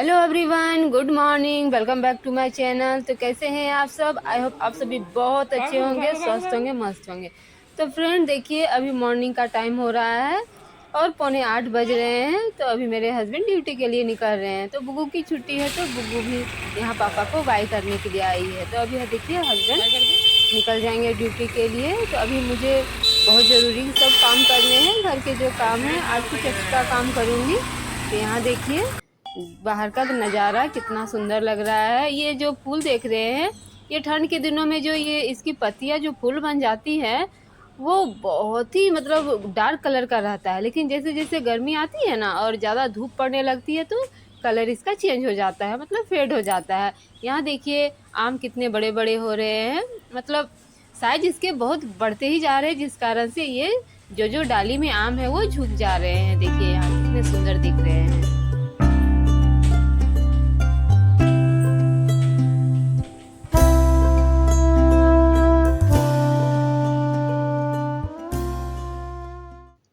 Hello everyone, good morning, welcome back to my channel. तो कैसे हैं आप सब? आई होप आप सभी बहुत अच्छे होंगे, स्वस्थ होंगे, मस्त होंगे। तो फ्रेंड देखिए, अभी मॉर्निंग का टाइम हो रहा है और 7:45 बज रहे हैं। तो अभी मेरे हस्बैंड ड्यूटी के लिए निकल रहे हैं। तो बुगू की छुट्टी है, तो बुगू भी यहाँ पापा को बाय करने के लिए आई है। तो अभी देखिए हस्बैंड निकल जाएंगे ड्यूटी के लिए। तो अभी मुझे बहुत ज़रूरी सब काम करने हैं, घर के जो काम है। आज कुछ एक्स्ट्रा काम करूँगी। तो यहाँ देखिए बाहर का नज़ारा कितना सुंदर लग रहा है। ये जो फूल देख रहे हैं, ये ठंड के दिनों में जो ये इसकी पत्तियां जो फूल बन जाती है, वो बहुत ही मतलब डार्क कलर का रहता है। लेकिन जैसे जैसे गर्मी आती है ना और ज़्यादा धूप पड़ने लगती है, तो कलर इसका चेंज हो जाता है, मतलब फेड हो जाता है। यहाँ देखिए आम कितने बड़े बड़े हो रहे हैं, मतलब साइज इसके बहुत बढ़ते ही जा रहे हैं, जिस कारण से ये जो जो डाली में आम है वो झुक जा रहे हैं। देखिए यहाँ कितने सुंदर दिख रहे हैं।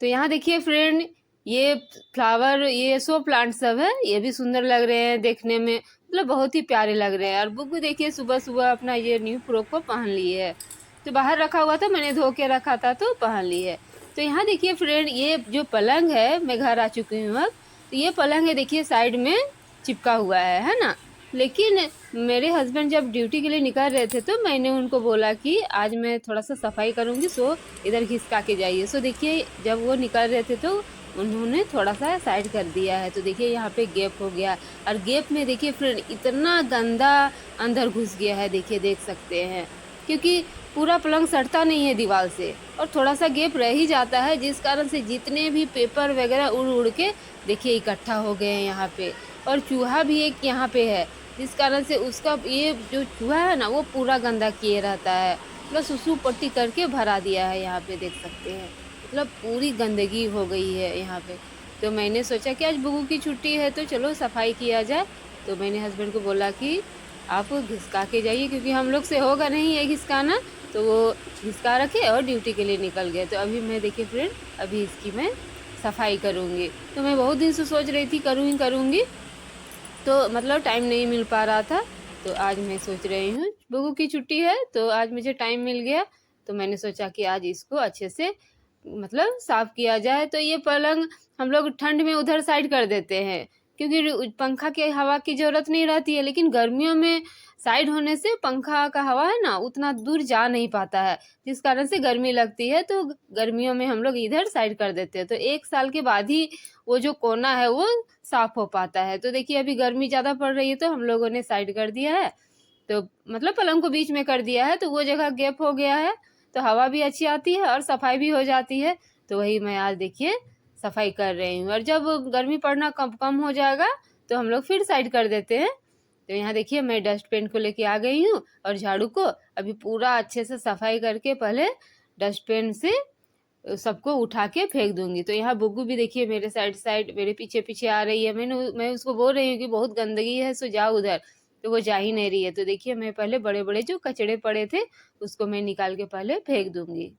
तो यहाँ देखिए फ्रेंड, ये फ्लावर, ये शो प्लांट सब है, ये भी सुंदर लग रहे हैं देखने में, मतलब बहुत ही प्यारे लग रहे हैं। और बुग्गू देखिए सुबह सुबह अपना ये न्यू फ्रॉक को पहन ली है। तो बाहर रखा हुआ था, मैंने धो के रखा था तो पहन ली है। तो यहाँ देखिए फ्रेंड, ये जो पलंग है, मैं घर आ चुकी हूँ अब। तो ये पलंग है देखिए साइड में चिपका हुआ है ना। लेकिन मेरे हस्बैंड जब ड्यूटी के लिए निकल रहे थे, तो मैंने उनको बोला कि आज मैं थोड़ा सा सफाई करूँगी, सो इधर घिसका के जाइए। सो देखिए जब वो निकल रहे थे तो उन्होंने थोड़ा सा साइड कर दिया है। तो देखिए यहाँ पे गैप हो गया, और गैप में देखिए फ्रेंड इतना गंदा अंदर घुस गया है, देखिए देख सकते हैं। क्योंकि पूरा पलंग सटता नहीं है दीवार से, और थोड़ा सा गैप रह ही जाता है, जिस कारण से जितने भी पेपर वगैरह उड़ उड़ के देखिए इकट्ठा हो गए हैं यहाँ पे। और चूहा भी एक यहाँ पे है, जिस कारण से उसका ये जो चूहा है ना, वो पूरा गंदा किए रहता है, मतलब सुसु पट्टी करके भरा दिया है। यहाँ पे देख सकते हैं, मतलब पूरी गंदगी हो गई है यहाँ पे। तो मैंने सोचा कि आज बुगू की छुट्टी है, तो चलो सफाई किया जाए। तो मैंने हस्बैंड को बोला कि आप घिसका के जाइए, क्योंकि हम लोग से होगा नहीं ये घिसकाना। तो वो घिसका रखे और ड्यूटी के लिए निकल गए। तो अभी मैं देखिए फ्रेंड, अभी इसकी मैं सफाई करूँगी। तो मैं बहुत दिन से सोच रही थी करूँगी, तो मतलब टाइम नहीं मिल पा रहा था। तो आज मैं सोच रही हूँ, बुगू की छुट्टी है तो आज मुझे टाइम मिल गया। तो मैंने सोचा कि आज इसको अच्छे से मतलब साफ किया जाए। तो ये पलंग हम लोग ठंड में उधर साइड कर देते हैं, क्योंकि पंखा के हवा की जरूरत नहीं रहती है। लेकिन गर्मियों में साइड होने से पंखा का हवा है ना, उतना दूर जा नहीं पाता है, जिस कारण से गर्मी लगती है। तो गर्मियों में हम लोग इधर साइड कर देते हैं। तो 1 साल के बाद ही वो जो कोना है वो साफ हो पाता है। तो देखिए अभी गर्मी ज़्यादा पड़ रही है, तो हम लोगों ने साइड कर दिया है। तो मतलब पलंग को बीच में कर दिया है, तो वो जगह गैप हो गया है, तो हवा भी अच्छी आती है और सफाई भी हो जाती है। तो वही मैं आज देखिए सफाई कर रही हूँ। और जब गर्मी पड़ना कम कम हो जाएगा, तो हम लोग फिर साइड कर देते हैं। तो यहाँ देखिए मैं डस्टबिन को लेके आ गई हूँ, और झाड़ू को अभी पूरा अच्छे से सफाई करके पहले डस्टबिन से सबको उठा के फेंक दूंगी। तो यहाँ बुग्गू भी देखिए मेरे साइड मेरे पीछे पीछे आ रही है। मैं उसको बोल रही हूँ कि बहुत गंदगी है, सो जाओ उधर, तो वो जा ही नहीं रही है। तो देखिए मैं पहले बड़े बड़े जो कचड़े पड़े थे, उसको मैं निकाल के पहले फेंक दूंगी।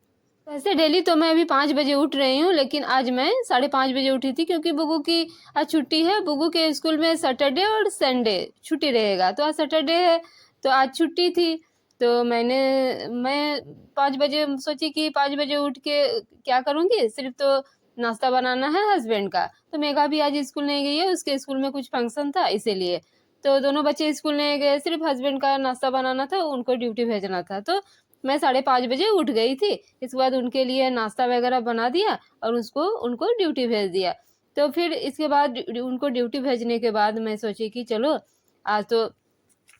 वैसे डेली तो मैं अभी 5 बजे उठ रही हूँ, लेकिन आज मैं 5:30 बजे उठी थी, क्योंकि बुग्गू की आज छुट्टी है। बुग्गू के स्कूल में सैटरडे और संडे छुट्टी रहेगा, तो आज सैटरडे है तो आज छुट्टी थी। तो मैं 5 बजे सोची कि 5 बजे उठ के क्या करूँगी, सिर्फ तो नाश्ता बनाना है हस्बैंड का। तो मेघा भी आज स्कूल नहीं गई है, उसके स्कूल में कुछ फंक्शन था इसीलिए। तो दोनों बच्चे स्कूल नहीं गए, सिर्फ हस्बैंड का नाश्ता बनाना था, उनको ड्यूटी भेजना था। तो मैं 5:30 बजे उठ गई थी। इसके बाद उनके लिए नाश्ता वगैरह बना दिया और उनको ड्यूटी भेज दिया। तो फिर इसके बाद उनको ड्यूटी भेजने के बाद मैं सोची कि चलो आज तो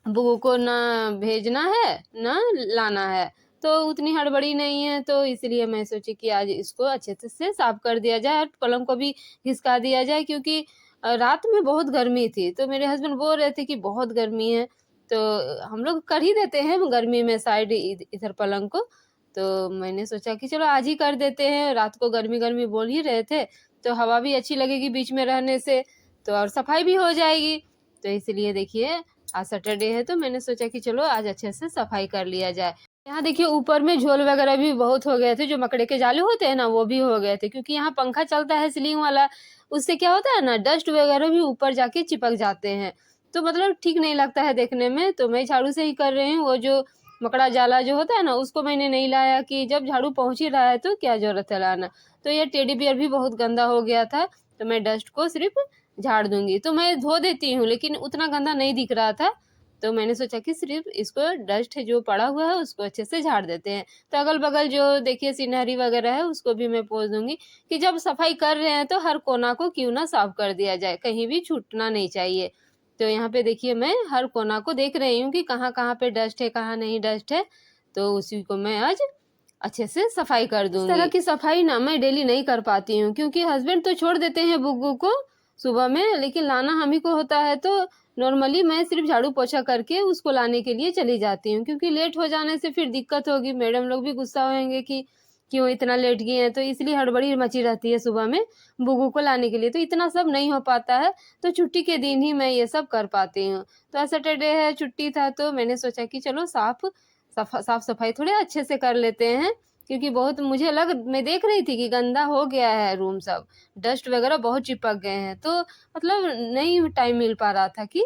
बुगू को ना भेजना है ना लाना है, तो उतनी हड़बड़ी नहीं है। तो इसलिए मैं सोची कि आज इसको अच्छे से साफ कर दिया जाए और पलंग को भी घिसका दिया जाए, क्योंकि रात में बहुत गर्मी थी। तो मेरे हस्बैंड बोल रहे थे कि बहुत गर्मी है, तो हम लोग कर ही देते हैं गर्मी में साइड इधर पलंग को। तो मैंने सोचा कि चलो आज ही कर देते हैं, रात को गर्मी गर्मी बोल ही रहे थे, तो हवा भी अच्छी लगेगी बीच में रहने से, तो और सफाई भी हो जाएगी। तो इसलिए देखिए आज सैटरडे है, तो मैंने सोचा कि चलो आज अच्छे से सफाई कर लिया जाए। यहाँ देखिए ऊपर में झोल वगैरह भी बहुत हो गए थे, जो मकड़े के जाले होते हैं ना वो भी हो गए थे, क्योंकि यहाँ पंखा चलता है सीलिंग वाला, उससे क्या होता है ना डस्ट वगैरह भी ऊपर जाके चिपक जाते हैं, तो मतलब ठीक नहीं लगता है देखने में। तो मैं झाड़ू से ही कर रही हूँ। वो जो मकड़ा जाला जो होता है ना उसको मैंने नहीं लाया, कि जब झाड़ू पहुंच ही रहा है तो क्या जरूरत है लाना। तो ये टेडी बियर भी बहुत गंदा हो गया था, तो मैं डस्ट को सिर्फ झाड़ दूंगी। तो मैं धो देती हूँ लेकिन उतना गंदा नहीं दिख रहा था, तो मैंने सोचा कि सिर्फ इसको डस्ट है जो पड़ा हुआ है उसको अच्छे से झाड़ देते हैं। तो अगल बगल जो देखिए सीनरी वगैरह है उसको भी मैं पोंछ दूंगी, कि जब सफाई कर रहे हैं तो हर कोना को क्यों ना साफ कर दिया जाए, कहीं भी छूटना नहीं चाहिए। तो यहाँ पे देखिए मैं हर कोना को देख रही हूँ कि कहाँ कहाँ पे डस्ट है कहाँ नहीं डस्ट है, तो उसी को मैं आज अच्छे से सफाई कर दूंगी। इस तरह की सफाई ना मैं डेली नहीं कर पाती हूँ, क्योंकि हस्बैंड तो छोड़ देते हैं बुग्गू को सुबह में, लेकिन लाना हम ही को होता है। तो नॉर्मली मैं सिर्फ झाड़ू पोछा करके उसको लाने के लिए चली जाती हूँ, क्योंकि लेट हो जाने से फिर दिक्कत होगी, मैडम लोग भी गुस्सा होंगे कि क्यों इतना लेट गई है। तो इसलिए हड़बड़ी मची रहती है सुबह में बुग्गू को लाने के लिए, तो इतना सब नहीं हो पाता है। तो छुट्टी के दिन ही मैं ये सब कर पाती हूँ। तो आज सैटरडे है, छुट्टी था, तो मैंने सोचा कि चलो साफ सफाई थोड़े अच्छे से कर लेते हैं, क्योंकि बहुत मैं देख रही थी कि गंदा हो गया है रूम, सब डस्ट वगैरह बहुत चिपक गए हैं, तो मतलब नहीं टाइम मिल पा रहा था कि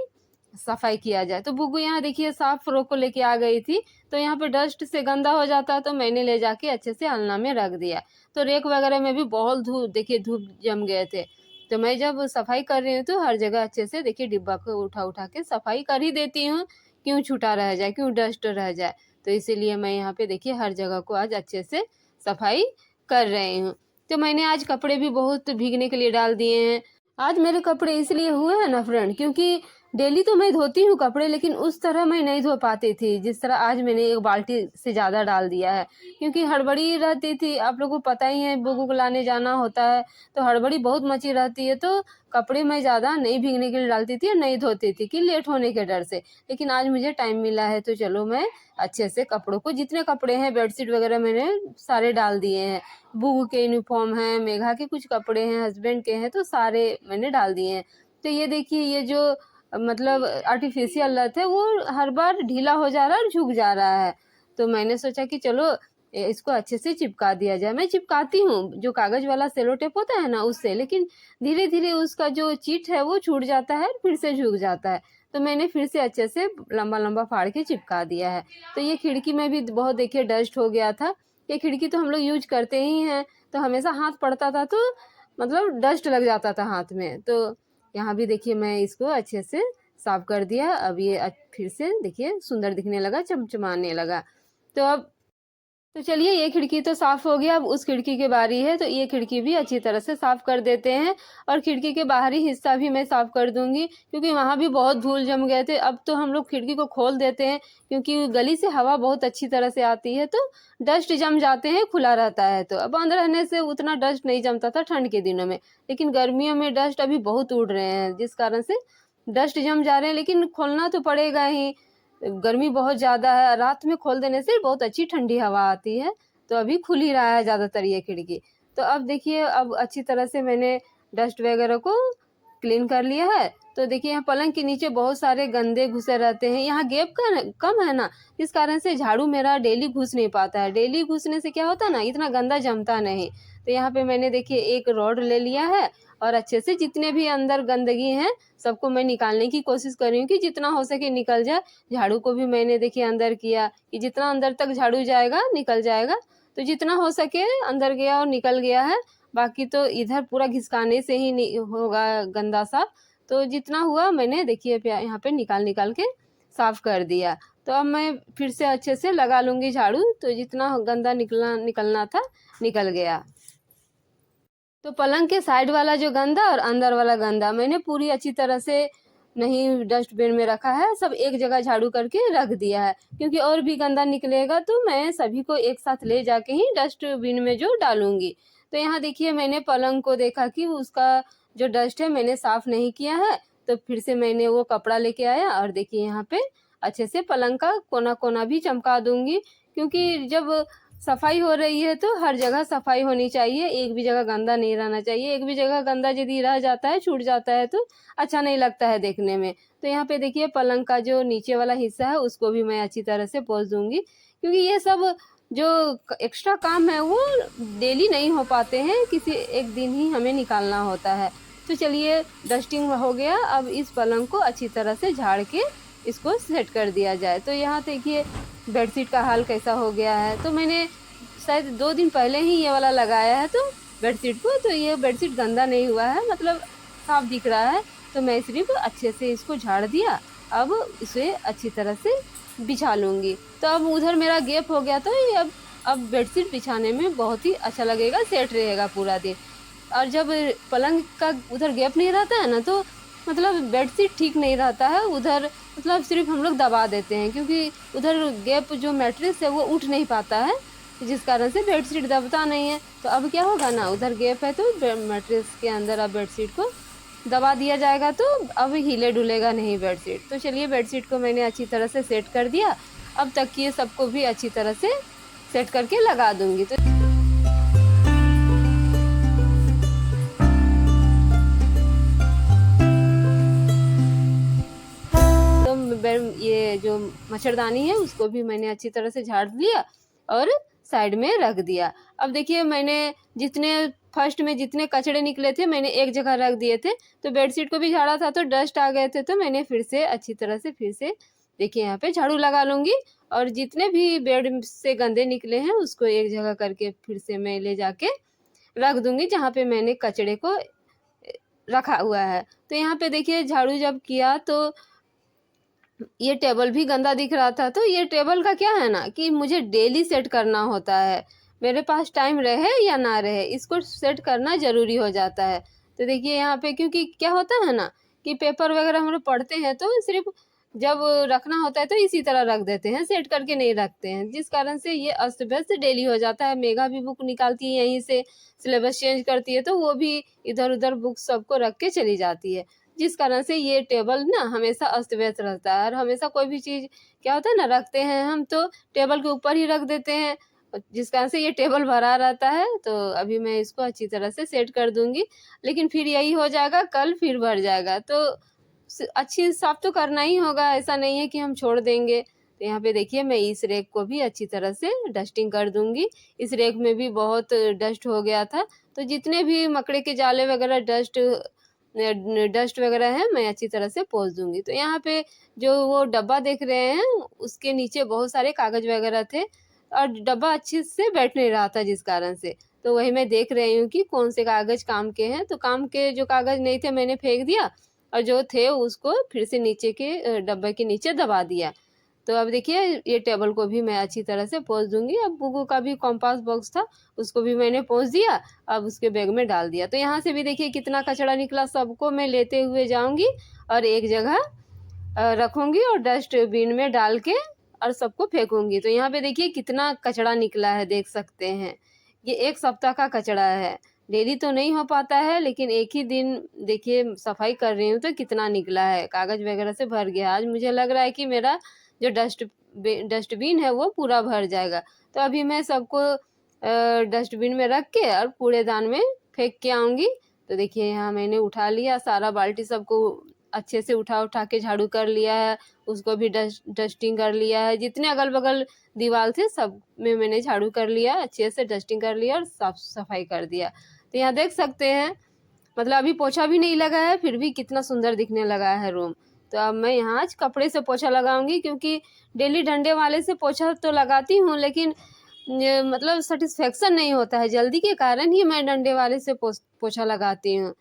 सफाई किया जाए। तो बुग्गू यहाँ देखिए साफ फ्रॉक को लेके आ गई थी, तो यहाँ पे डस्ट से गंदा हो जाता है, तो मैंने ले जाके अच्छे से अलना में रख दिया। तो रेक वगैरह में भी बहुत धूप जम गए थे, तो मैं जब सफाई कर रही हूँ तो हर जगह अच्छे से देखिए डिब्बा को उठा उठा के सफाई कर ही देती हूँ, क्यों छूटा रह जाए, क्यों डस्ट रह जाए। तो इसीलिए मैं यहाँ पे देखिए हर जगह को आज अच्छे से सफाई कर रही हूँ। तो मैंने आज कपड़े भी बहुत भीगने के लिए डाल दिए हैं। आज मेरे कपड़े इसलिए हुए हैं ना फ्रेंड, क्योंकि डेली तो मैं धोती हूँ कपड़े, लेकिन उस तरह मैं नहीं धो पाती थी जिस तरह आज मैंने एक बाल्टी से ज़्यादा डाल दिया है, क्योंकि हड़बड़ी रहती थी। आप लोगों को पता ही है बुग्गू को लाने जाना होता है, तो हड़बड़ी बहुत मची रहती है, तो कपड़े मैं ज़्यादा नहीं भीगने के लिए डालती थी और नहीं धोती थी कि लेट होने के डर से। लेकिन आज मुझे टाइम मिला है, तो चलो मैं अच्छे से कपड़ों को, जितने कपड़े हैं बेडशीट वगैरह मैंने सारे डाल दिए हैं। बुग्गू के यूनिफॉर्म हैं, मेघा के कुछ कपड़े हैं, हस्बैंड के हैं, तो सारे मैंने डाल दिए हैं। तो ये देखिए ये जो मतलब आर्टिफिशियल लत है वो हर बार ढीला हो जा रहा है और झुक जा रहा है, तो मैंने सोचा कि चलो इसको अच्छे से चिपका दिया जाए। मैं चिपकाती हूँ जो कागज वाला सेलो टेप होता है ना उससे, लेकिन धीरे धीरे उसका जो चीट है वो छूट जाता है, फिर से झुक जाता है, तो मैंने फिर से अच्छे से लंबा लंबा फाड़ के चिपका दिया है। तो ये खिड़की में भी बहुत देखिए डस्ट हो गया था। ये खिड़की तो हम लोग यूज करते ही हैं, तो हमेशा हाथ पड़ता था तो मतलब डस्ट लग जाता था हाथ में। तो यहाँ भी देखिए मैं इसको अच्छे से साफ कर दिया। अब ये फिर से देखिए सुंदर दिखने लगा, चमचमाने लगा। तो चलिए ये खिड़की तो साफ हो गया, अब उस खिड़की की बारी है, तो ये खिड़की भी अच्छी तरह से साफ कर देते हैं। और खिड़की के बाहरी हिस्सा भी मैं साफ कर दूंगी, क्योंकि वहां भी बहुत धूल जम गए थे। अब तो हम लोग खिड़की को खोल देते हैं, क्योंकि गली से हवा बहुत अच्छी तरह से आती है, तो डस्ट जम जाते हैं, खुला रहता है। तो अब बंद रहने से उतना डस्ट नहीं जमता था ठंड के दिनों में, लेकिन गर्मियों में डस्ट अभी बहुत उड़ रहे हैं, जिस कारण से डस्ट जम जा रहे हैं। लेकिन खोलना तो पड़ेगा ही, गर्मी बहुत ज़्यादा है, रात में खोल देने से बहुत अच्छी ठंडी हवा आती है, तो अभी खुल ही रहा है ज़्यादातर ये खिड़की। तो अब देखिए अब अच्छी तरह से मैंने डस्ट वगैरह को क्लीन कर लिया है। तो देखिए यहाँ पलंग के नीचे बहुत सारे गंदे घुसे रहते हैं, यहाँ गैप कम है ना, इस कारण से झाड़ू मेरा डेली घुस नहीं पाता है। डेली घुसने से क्या होता है ना, इतना गंदा जमता नहीं। तो यहाँ पे मैंने देखिए एक रॉड ले लिया है, और अच्छे से जितने भी अंदर गंदगी है सबको मैं निकालने की कोशिश कर रही हूँ कि जितना हो सके निकल जाए। झाड़ू को भी मैंने देखिए अंदर किया कि जितना अंदर तक झाड़ू जाएगा निकल जाएगा, तो जितना हो सके अंदर गया और निकल गया है। बाकी तो इधर पूरा घिसकाने से ही होगा गंदा साफ, तो जितना हुआ मैंने देखिए यहाँ पे निकाल के साफ कर दिया। तो अब मैं फिर से अच्छे से लगा लूंगी झाड़ू, तो जितना गंदा निकलना था निकल गया। तो पलंग के साइड वाला जो गंदा और अंदर वाला गंदा मैंने पूरी अच्छी तरह से नहीं डस्टबिन में रखा है, सब एक जगह झाड़ू करके रख दिया है, क्योंकि और भी गंदा निकलेगा तो मैं सभी को एक साथ ले जाके ही डस्टबिन में जो डालूंगी। तो यहाँ देखिए मैंने पलंग को देखा कि उसका जो डस्ट है मैंने साफ नहीं किया है, तो फिर से मैंने वो कपड़ा लेके आया और देखिए यहाँ पे अच्छे से पलंग का कोना कोना भी चमका दूंगी, क्योंकि जब सफाई हो रही है तो हर जगह सफाई होनी चाहिए, एक भी जगह गंदा नहीं रहना चाहिए। एक भी जगह गंदा यदि रह जाता है, छूट जाता है तो अच्छा नहीं लगता है देखने में। तो यहाँ पे देखिए पलंग का जो नीचे वाला हिस्सा है उसको भी मैं अच्छी तरह से पोंछ दूंगी, क्योंकि ये सब जो एक्स्ट्रा काम है वो डेली नहीं हो पाते हैं, किसी एक दिन ही हमें निकालना होता है। तो चलिए डस्टिंग हो गया, अब इस पलंग को अच्छी तरह से झाड़ के इसको सेट कर दिया जाए। तो यहाँ देखिए बेडशीट का हाल कैसा हो गया है। तो मैंने शायद 2 दिन पहले ही ये वाला लगाया है तो बेडशीट को, तो ये बेडशीट गंदा नहीं हुआ है, मतलब साफ दिख रहा है। तो मैं सिर्फ अच्छे से इसको झाड़ दिया, अब इसे अच्छी तरह से बिछा लूँगी। तो अब उधर मेरा गैप हो गया, तो ये अब बेडशीट बिछाने में बहुत ही अच्छा लगेगा, सेट रहेगा पूरा दिन। और जब पलंग का उधर गैप नहीं रहता है ना, तो मतलब बेडशीट ठीक नहीं रहता है उधर, मतलब सिर्फ हम लोग दबा देते हैं, क्योंकि उधर गैप जो मैट्रेस है वो उठ नहीं पाता है, जिस कारण से बेडशीट दबता नहीं है। तो अब क्या होगा ना, उधर गैप है तो मैट्रेस के अंदर अब बेडशीट को दबा दिया जाएगा, तो अब हिले डुलेगा नहीं बेडशीट। तो चलिए बेडशीट को मैंने अच्छी तरह से सेट कर दिया, अब तकिए सबको भी अच्छी तरह से सेट करके लगा दूंगी। तो ये जो मच्छरदानी है उसको भी मैंने अच्छी तरह से झाड़ लिया और साइड में रख दिया। अब देखिए मैंने जितने फर्स्ट में जितने कचड़े निकले थे मैंने एक जगह रख दिए थे, तो बेडशीट को भी झाड़ा था तो डस्ट आ गए थे, तो मैंने फिर से अच्छी तरह से फिर से देखिए यहाँ पे झाड़ू लगा लूँगी, और जितने भी बेड से गंदे निकले हैं उसको एक जगह करके फिर से मैं ले जाके रख दूँगी जहाँ पे मैंने कचड़े को रखा हुआ है। तो यहाँ पे देखिए झाड़ू जब किया तो ये टेबल भी गंदा दिख रहा था। तो ये टेबल का क्या है ना कि मुझे डेली सेट करना होता है, मेरे पास टाइम रहे या ना रहे इसको सेट करना ज़रूरी हो जाता है। तो देखिए यहाँ पे क्योंकि क्या होता है ना कि पेपर वगैरह हम लोग पढ़ते हैं तो सिर्फ जब रखना होता है तो इसी तरह रख देते हैं, सेट करके नहीं रखते हैं, जिस कारण से ये अस्त व्यस्त डेली हो जाता है। मेघा भी बुक निकालती है यहीं से, सिलेबस चेंज करती है तो वो भी इधर उधर बुक सबको रख के चली जाती है, जिस कारण से ये टेबल ना हमेशा अस्त व्यस्त रहता है। और हमेशा कोई भी चीज़ क्या होता है ना रखते हैं हम तो टेबल के ऊपर ही रख देते हैं, जिस कारण से ये टेबल भरा रहता है। तो अभी मैं इसको अच्छी तरह से सेट कर दूंगी, लेकिन फिर यही हो जाएगा, कल फिर भर जाएगा। तो अच्छी साफ तो करना ही होगा, ऐसा नहीं है कि हम छोड़ देंगे। तो यहाँ पे देखिए मैं इस रैक को भी अच्छी तरह से डस्टिंग कर दूंगी। इस रैक में भी बहुत डस्ट हो गया था, तो जितने भी मकड़े के जाले वगैरह डस्ट वगैरह है मैं अच्छी तरह से पोंछ दूंगी। तो यहाँ पे जो वो डब्बा देख रहे हैं उसके नीचे बहुत सारे कागज वगैरह थे और डब्बा अच्छे से बैठ नहीं रहा था, जिस कारण से तो वही मैं देख रही हूँ कि कौन से कागज काम के हैं। तो काम के जो कागज नहीं थे मैंने फेंक दिया और जो थे उसको फिर से नीचे के डब्बे के नीचे दबा दिया। तो अब देखिए ये टेबल को भी मैं अच्छी तरह से पोंछ दूंगी। अब बुगू का भी कॉम्पास बॉक्स था उसको भी मैंने पोंछ दिया, अब उसके बैग में डाल दिया। तो यहाँ से भी देखिए कितना कचरा निकला, सबको मैं लेते हुए जाऊंगी और एक जगह रखूंगी और डस्टबिन में डाल के और सबको फेंकूंगी। तो यहाँ पे देखिए कितना कचरा निकला है, देख सकते हैं ये 1 सप्ताह का कचरा है। डेली तो नहीं हो पाता है लेकिन एक ही दिन देखिए सफाई कर रही हूँ तो कितना निकला है, कागज वगैरह से भर गया। आज मुझे लग रहा है कि मेरा जो डस्टबिन है वो पूरा भर जाएगा। तो अभी मैं सबको डस्टबिन में रख के और कूड़ेदान में फेंक के आऊँगी। तो देखिए यहाँ मैंने उठा लिया सारा बाल्टी, सबको अच्छे से उठा के झाड़ू कर लिया है, उसको भी डस्टिंग कर लिया है। जितने अगल बगल दीवार थे सब में मैंने झाड़ू कर लिया, अच्छे से डस्टिंग कर लिया और साफ सफाई कर दिया। तो यहाँ देख सकते हैं मतलब अभी पोछा भी नहीं लगा है फिर भी कितना सुंदर दिखने लगा है रूम। तो अब मैं यहाँ आज कपड़े से पोछा लगाऊंगी, क्योंकि डेली डंडे वाले से पोछा तो लगाती हूँ लेकिन मतलब सेटिस्फेक्शन नहीं होता है, जल्दी के कारण ही मैं डंडे वाले से पोछा लगाती हूँ,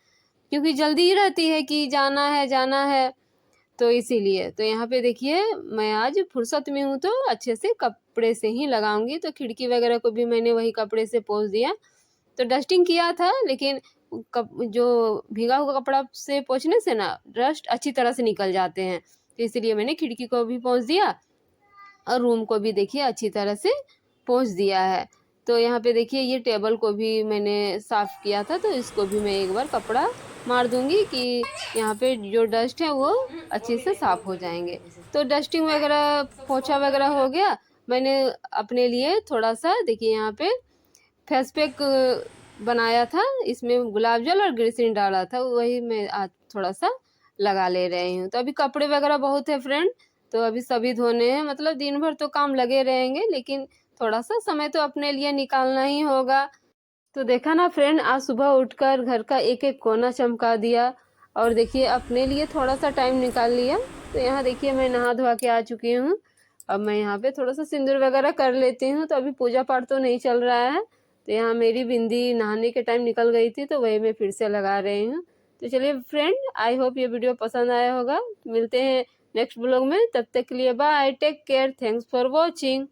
क्योंकि जल्दी ही रहती है कि जाना है तो इसीलिए। तो यहाँ पे देखिए मैं आज फुर्सत में हूँ तो अच्छे से कपड़े से ही लगाऊंगी। तो खिड़की वगैरह को भी मैंने वही कपड़े से पोंछ दिया। तो डस्टिंग किया था लेकिन जो भीगा हुआ कपड़ा से पोंछने से ना डस्ट अच्छी तरह से निकल जाते हैं, तो इसलिए मैंने खिड़की को भी पोंछ दिया और रूम को भी देखिए अच्छी तरह से पोंछ दिया है। तो यहाँ पे देखिए ये टेबल को भी मैंने साफ़ किया था, तो इसको भी मैं एक बार कपड़ा मार दूंगी कि यहाँ पे जो डस्ट है वो अच्छे से साफ़ हो जाएंगे। तो डस्टिंग वगैरह पोछा वगैरह हो गया, मैंने अपने लिए थोड़ा सा देखिए यहाँ पे फेस पैक बनाया था, इसमें गुलाब जल और ग्लिसरीन डाला था, वही मैं आज थोड़ा सा लगा ले रही हूँ। तो अभी कपड़े वगैरह बहुत है फ्रेंड, तो अभी सभी धोने हैं, मतलब दिन भर तो काम लगे रहेंगे, लेकिन थोड़ा सा समय तो अपने लिए निकालना ही होगा। तो देखा ना फ्रेंड, आज सुबह उठकर घर का एक एक कोना चमका दिया और देखिए अपने लिए थोड़ा सा टाइम निकाल लिया। तो यहाँ देखिए मैं नहा धोवा के आ चुकी हूँ। अब मैं यहाँ पे थोड़ा सा सिंदूर वगैरह कर लेती हूँ। तो अभी पूजा पाठ तो नहीं चल रहा है, तो यहाँ मेरी बिंदी नहाने के टाइम निकल गई थी, तो वही मैं फिर से लगा रही हूँ। तो चलिए फ्रेंड, आई होप ये वीडियो पसंद आया होगा। मिलते हैं नेक्स्ट ब्लॉग में, तब तक के लिए bye, take care, thanks for watching.